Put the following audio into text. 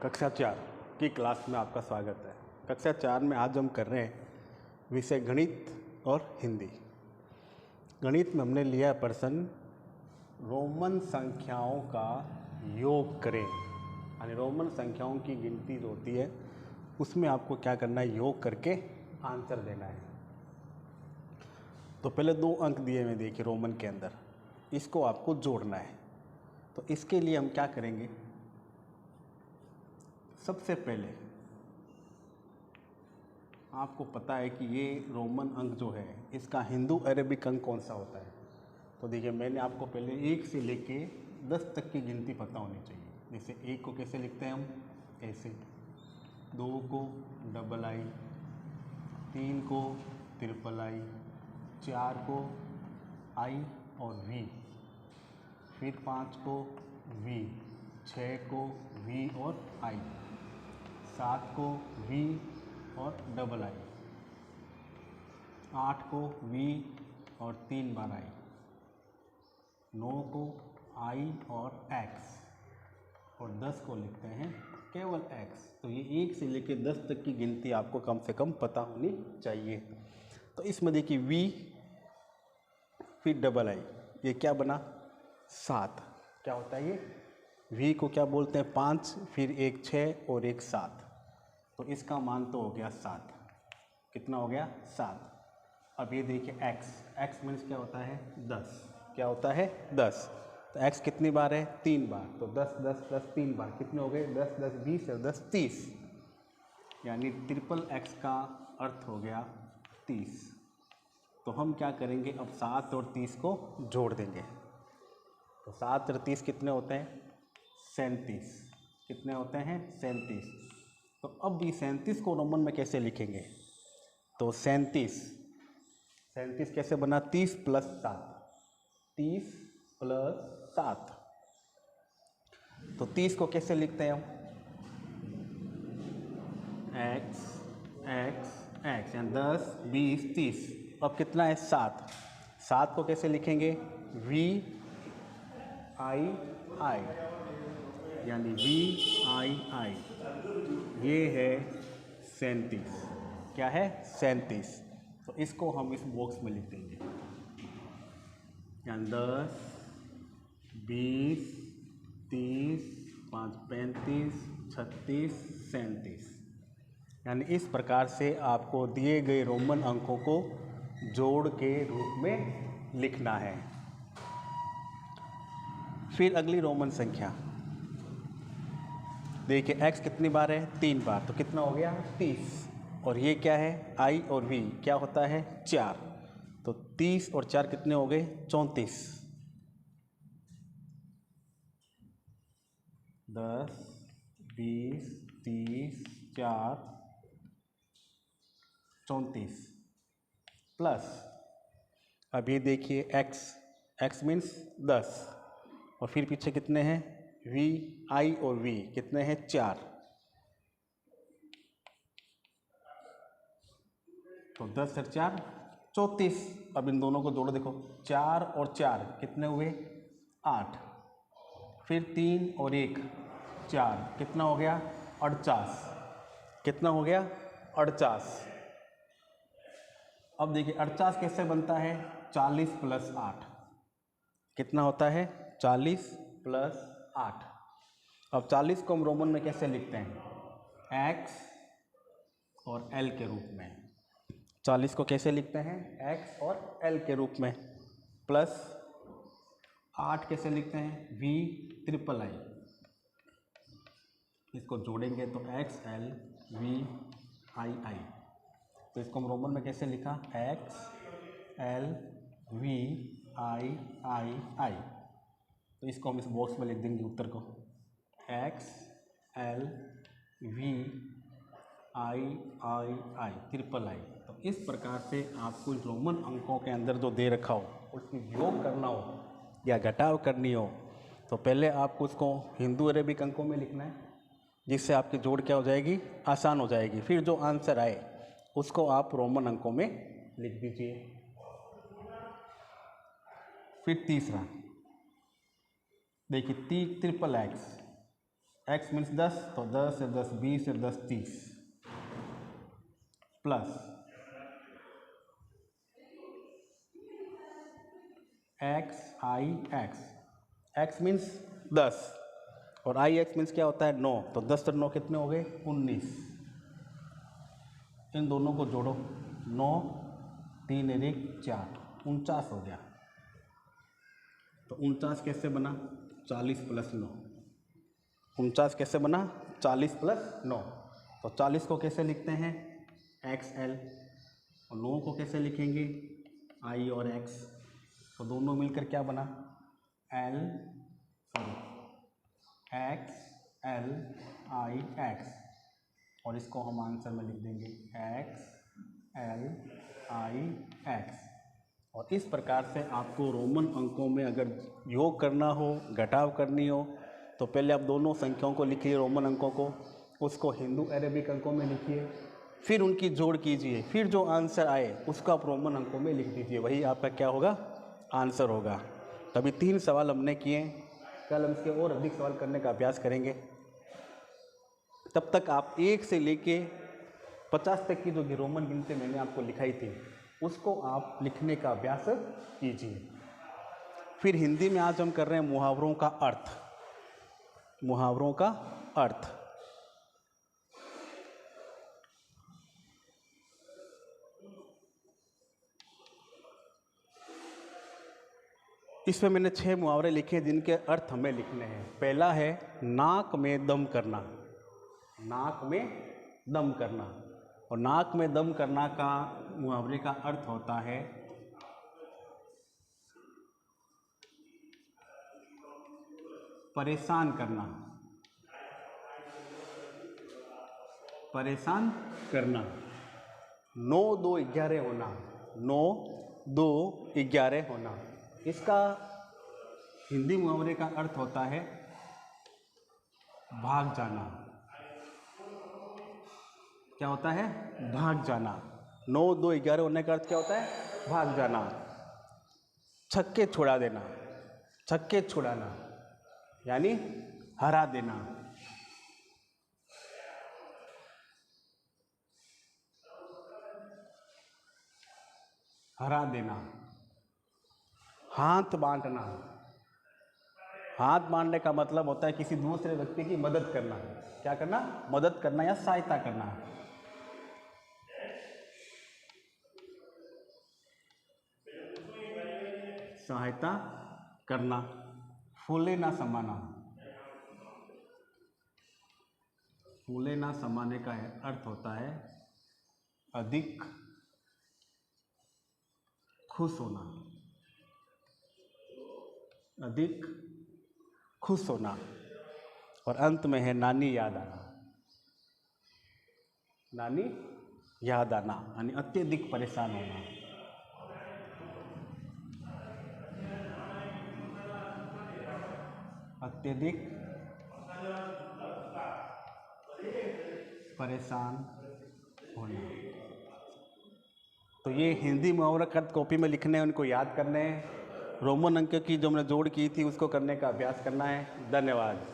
कक्षा 4 की क्लास में आपका स्वागत है। कक्षा 4 में आज हम कर रहे हैं विषय गणित और हिंदी। गणित में हमने लिया है प्रश्न रोमन संख्याओं का योग करें, यानी रोमन संख्याओं की गिनती जो होती है उसमें आपको क्या करना है, योग करके आंसर देना है। तो पहले 2 अंक दिए हुए देखिए रोमन के अंदर, इसको आपको जोड़ना है। तो इसके लिए हम क्या करेंगे, सबसे पहले आपको पता है कि ये रोमन अंक जो है इसका हिंदू अरेबिक अंक कौन सा होता है। तो देखिए मैंने आपको पहले 1 से लेके 10 तक की गिनती पता होनी चाहिए। जैसे 1 को कैसे लिखते हैं हम, ऐसे, 2 को डबल आई, 3 को ट्रिपल आई, 4 को आई और वी, फिर 5 को वी, 6 को वी और आई, 7 को वी और डबल आई, 8 को वी और 3 बार आई, 9 को आई और एक्स, और 10 को लिखते हैं केवल एक्स। तो ये 1 से लेकर 10 तक की गिनती आपको कम से कम पता होनी चाहिए। तो इसमें देखिए वी फिर डबल आई, ये क्या बना 7। क्या होता है ये, वी को क्या बोलते हैं 5, फिर एक 6 और एक 7। तो इसका मान तो हो गया 7। कितना हो गया 7। अब ये देखिए एक्स, एक्स मीन्स क्या होता है 10। क्या होता है 10। तो एक्स कितनी बार है 3 बार। तो 10 10 10 3 बार कितने हो गए 10 10 20 और 10 30, यानी ट्रिपल एक्स का अर्थ हो गया 30। तो हम क्या करेंगे, अब 7 और 30 को जोड़ देंगे। तो 7 और 30 कितने होते हैं 37। कितने होते हैं 37। तो अब ये 37 को रोमन में कैसे लिखेंगे, तो 37 कैसे बना 30 प्लस 7, 30 प्लस 7। तो 30 को कैसे लिखते हैं हम, एक्स एक्स एक्स, यानी 10 20 30। अब कितना है 7। 7 को कैसे लिखेंगे, वी आई आई, यानी वी आई आई, ये है 37। क्या है 37। तो इसको हम इस बॉक्स में लिख देंगे, यानी 10 20 30 5 35 36 37। यानी इस प्रकार से आपको दिए गए रोमन अंकों को जोड़ के रूप में लिखना है। फिर अगली रोमन संख्या देखिए, x कितनी बार है 3 बार, तो कितना हो गया 30। और ये क्या है i और v क्या होता है 4। तो 30 और 4 कितने हो गए 34। 10 20 30 4 34 प्लस, अब ये देखिए x, x मीन्स 10, और फिर पीछे कितने हैं v i और v कितने हैं 4। तो 10 और 4 34। अब इन दोनों को जोड़ो, देखो 4 और 4 कितने हुए 8, फिर 3 और 1 4, कितना हो गया 48। कितना हो गया 48। अब देखिए 48 कैसे बनता है 40 प्लस 8। कितना होता है 40 प्लस 8। अब 40 को हम रोमन में कैसे लिखते हैं, x और l के रूप में। 40 को कैसे लिखते हैं x और l के रूप में, प्लस 8 कैसे लिखते हैं v ट्रिपल आई। इसको जोड़ेंगे तो x l v i i। तो इसको हम रोमन में कैसे लिखा x l v i i i। तो इसको हम इस बॉक्स में लिख देंगे उत्तर को, x l v i i i triple I. तो इस प्रकार से आपको रोमन अंकों के अंदर जो दे रखा हो उसकी योग करना हो या घटाव करनी हो, तो पहले आपको उसको हिंदू अरेबिक अंकों में लिखना है, जिससे आपकी जोड़ क्या हो जाएगी आसान हो जाएगी। फिर जो आंसर आए उसको आप रोमन अंकों में लिख दीजिए। फिर तीसरा देखिए ट्रिपल एक्स, x मीन्स 10, तो 10 से 10 20 से 10 30 प्लस x मीन्स 10 और ix मीन्स क्या होता है 9, तो 10 से 9 कितने हो गए 19। इन दोनों को जोड़ो, 9 3 1 4 49 हो गया। तो 49 कैसे बना 40 प्लस 9, 49 कैसे बना 40 प्लस 9। तो 40 को कैसे लिखते हैं XL और 9 को कैसे लिखेंगे I और X। तो दोनों मिलकर क्या बना X L I X और इसको हम आंसर में लिख देंगे X L I X। और इस प्रकार से आपको रोमन अंकों में अगर योग करना हो, घटाव करनी हो, तो पहले आप दोनों संख्याओं को लिखिए रोमन अंकों को, उसको हिंदू अरेबिक अंकों में लिखिए, फिर उनकी जोड़ कीजिए, फिर जो आंसर आए उसको आप रोमन अंकों में लिख दीजिए, वही आपका क्या होगा आंसर होगा। तभी 3 सवाल हमने किए, कल हम इसके और अधिक सवाल करने का अभ्यास करेंगे। तब तक आप 1 से लेके 50 तक की जो रोमन गिनती मैंने आपको लिखाई थी उसको आप लिखने का अभ्यास कीजिए। फिर हिंदी में आज हम कर रहे हैं मुहावरों का अर्थ, मुहावरों का अर्थ। इसमें मैंने 6 मुहावरे लिखे हैं जिनके अर्थ हमें लिखने हैं। पहला है नाक में दम करना, नाक में दम करना, और नाक में दम करना का मुहावरे का अर्थ होता है परेशान करना, परेशान करना। 9 2 11 होना, 9 2 11 होना, इसका हिंदी मुहावरे का अर्थ होता है भाग जाना। क्या होता है भाग जाना। 9 2 11 होने का अर्थ क्या होता है भाग जाना। छक्के छुड़ा देना, छक्के छुड़ाना यानी हरा देना। हरा देना। हाथ बांटना, हाथ बांटने का मतलब होता है किसी दूसरे व्यक्ति की मदद करना। क्या करना मदद करना या सहायता करना। सहायता करना। फूले ना समाना, फूले ना समाने का अर्थ होता है अधिक खुश होना, अधिक खुश होना। और अंत में है नानी याद आना, नानी याद आना यानी अत्यधिक परेशान होना। अत्यधिक परेशान होना। तो ये हिंदी मुहावरा कर्त कॉपी में लिखने हैं, उनको याद करने हैं। रोमन अंक की जो हमने जोड़ की थी उसको करने का अभ्यास करना है। धन्यवाद।